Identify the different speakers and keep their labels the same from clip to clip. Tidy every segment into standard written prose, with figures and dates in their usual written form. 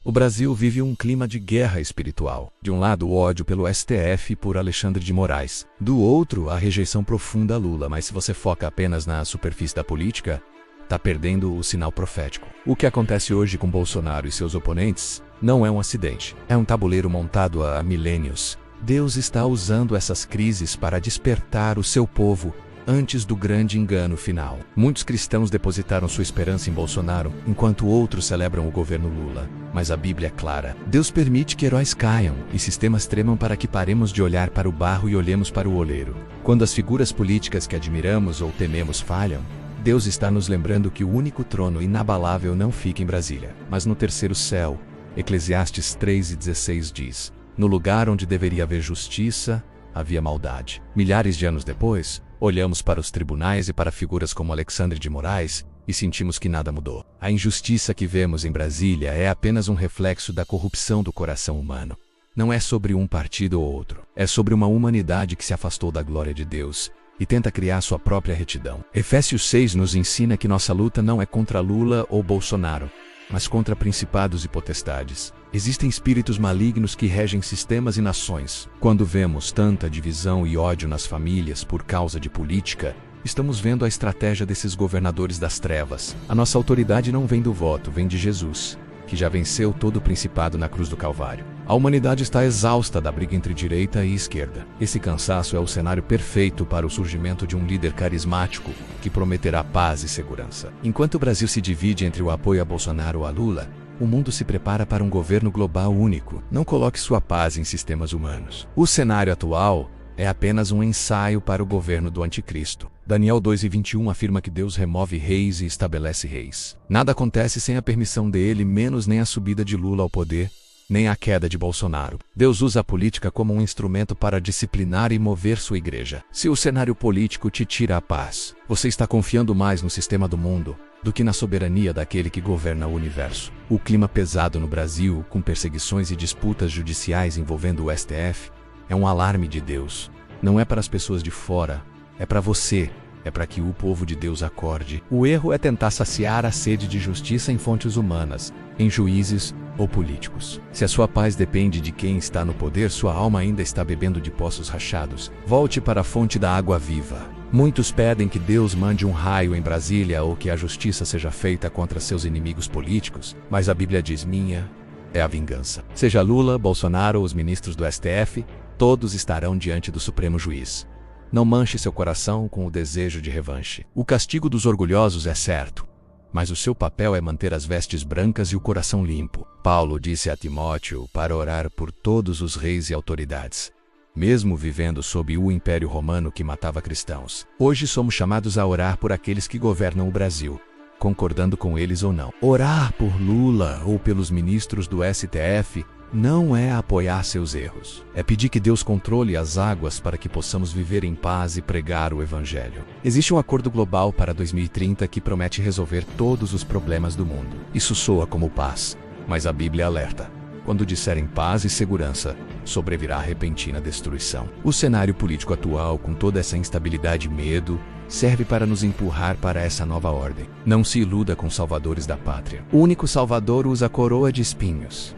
Speaker 1: O Brasil vive um clima de guerra espiritual. De um lado, o ódio pelo STF e por Alexandre de Moraes. Do outro, a rejeição profunda a Lula. Mas se você foca apenas na superfície da política, tá perdendo o sinal profético. O que acontece hoje com Bolsonaro e seus oponentes não é um acidente. É um tabuleiro montado há milênios. Deus está usando essas crises para despertar o seu povo antes do grande engano final. Muitos cristãos depositaram sua esperança em Bolsonaro, enquanto outros celebram o governo Lula. Mas a Bíblia é clara. Deus permite que heróis caiam e sistemas tremam para que paremos de olhar para o barro e olhemos para o oleiro. Quando as figuras políticas que admiramos ou tememos falham, Deus está nos lembrando que o único trono inabalável não fica em Brasília, mas no terceiro céu. Eclesiastes 3:16 diz: no lugar onde deveria haver justiça, havia maldade. Milhares de anos depois, olhamos para os tribunais e para figuras como Alexandre de Moraes e sentimos que nada mudou. A injustiça que vemos em Brasília é apenas um reflexo da corrupção do coração humano. Não é sobre um partido ou outro. É sobre uma humanidade que se afastou da glória de Deus e tenta criar sua própria retidão. Efésios 6 nos ensina que nossa luta não é contra Lula ou Bolsonaro, mas contra principados e potestades. Existem espíritos malignos que regem sistemas e nações. Quando vemos tanta divisão e ódio nas famílias por causa de política, estamos vendo a estratégia desses governadores das trevas. A nossa autoridade não vem do voto, vem de Jesus, que já venceu todo o principado na cruz do Calvário. A humanidade está exausta da briga entre direita e esquerda. Esse cansaço é o cenário perfeito para o surgimento de um líder carismático que prometerá paz e segurança. Enquanto o Brasil se divide entre o apoio a Bolsonaro ou a Lula, o mundo se prepara para um governo global único. Não coloque sua paz em sistemas humanos. O cenário atual é apenas um ensaio para o governo do anticristo. Daniel 2:21 afirma que Deus remove reis e estabelece reis. Nada acontece sem a permissão dele, menos nem a subida de Lula ao poder, nem a queda de Bolsonaro. Deus usa a política como um instrumento para disciplinar e mover sua igreja. Se o cenário político te tira a paz, você está confiando mais no sistema do mundo do que na soberania daquele que governa o universo. O clima pesado no Brasil, com perseguições e disputas judiciais envolvendo o STF, é um alarme de Deus. Não é para as pessoas de fora, é para você. É para que o povo de Deus acorde. O erro é tentar saciar a sede de justiça em fontes humanas, em juízes ou políticos. Se a sua paz depende de quem está no poder, sua alma ainda está bebendo de poços rachados. Volte para a fonte da água viva. Muitos pedem que Deus mande um raio em Brasília ou que a justiça seja feita contra seus inimigos políticos, mas a Bíblia diz: minha é a vingança. Seja Lula, Bolsonaro ou os ministros do STF, todos estarão diante do Supremo Juiz. Não manche seu coração com o desejo de revanche. O castigo dos orgulhosos é certo, mas o seu papel é manter as vestes brancas e o coração limpo. Paulo disse a Timóteo para orar por todos os reis e autoridades, mesmo vivendo sob o Império Romano que matava cristãos. Hoje somos chamados a orar por aqueles que governam o Brasil, concordando com eles ou não. Orar por Lula ou pelos ministros do STF não é apoiar seus erros. É pedir que Deus controle as águas para que possamos viver em paz e pregar o Evangelho. Existe um acordo global para 2030 que promete resolver todos os problemas do mundo. Isso soa como paz, mas a Bíblia alerta: quando disserem paz e segurança, sobrevirá repentina destruição. O cenário político atual, com toda essa instabilidade e medo, serve para nos empurrar para essa nova ordem. Não se iluda com salvadores da pátria. O único salvador usa coroa de espinhos.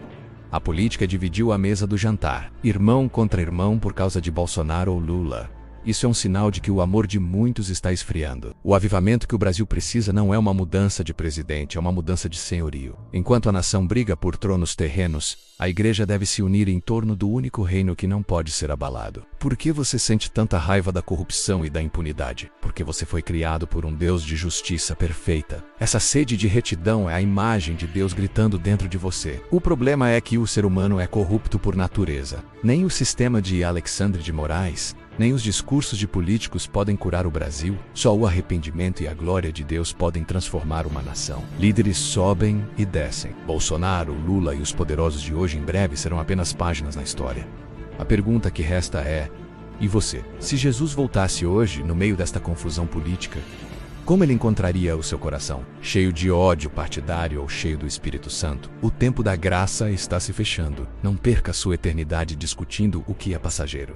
Speaker 1: A política dividiu a mesa do jantar, irmão contra irmão por causa de Bolsonaro ou Lula. Isso é um sinal de que o amor de muitos está esfriando. O avivamento que o Brasil precisa não é uma mudança de presidente, é uma mudança de senhorio. Enquanto a nação briga por tronos terrenos, a igreja deve se unir em torno do único reino que não pode ser abalado. Por que você sente tanta raiva da corrupção e da impunidade? Porque você foi criado por um Deus de justiça perfeita. Essa sede de retidão é a imagem de Deus gritando dentro de você. O problema é que o ser humano é corrupto por natureza. Nem o sistema de Alexandre de Moraes, nem os discursos de políticos podem curar o Brasil. Só o arrependimento e a glória de Deus podem transformar uma nação. Líderes sobem e descem. Bolsonaro, Lula e os poderosos de hoje em breve serão apenas páginas na história. A pergunta que resta é: e você? Se Jesus voltasse hoje, no meio desta confusão política, como ele encontraria o seu coração? Cheio de ódio partidário ou cheio do Espírito Santo? O tempo da graça está se fechando. Não perca sua eternidade discutindo o que é passageiro.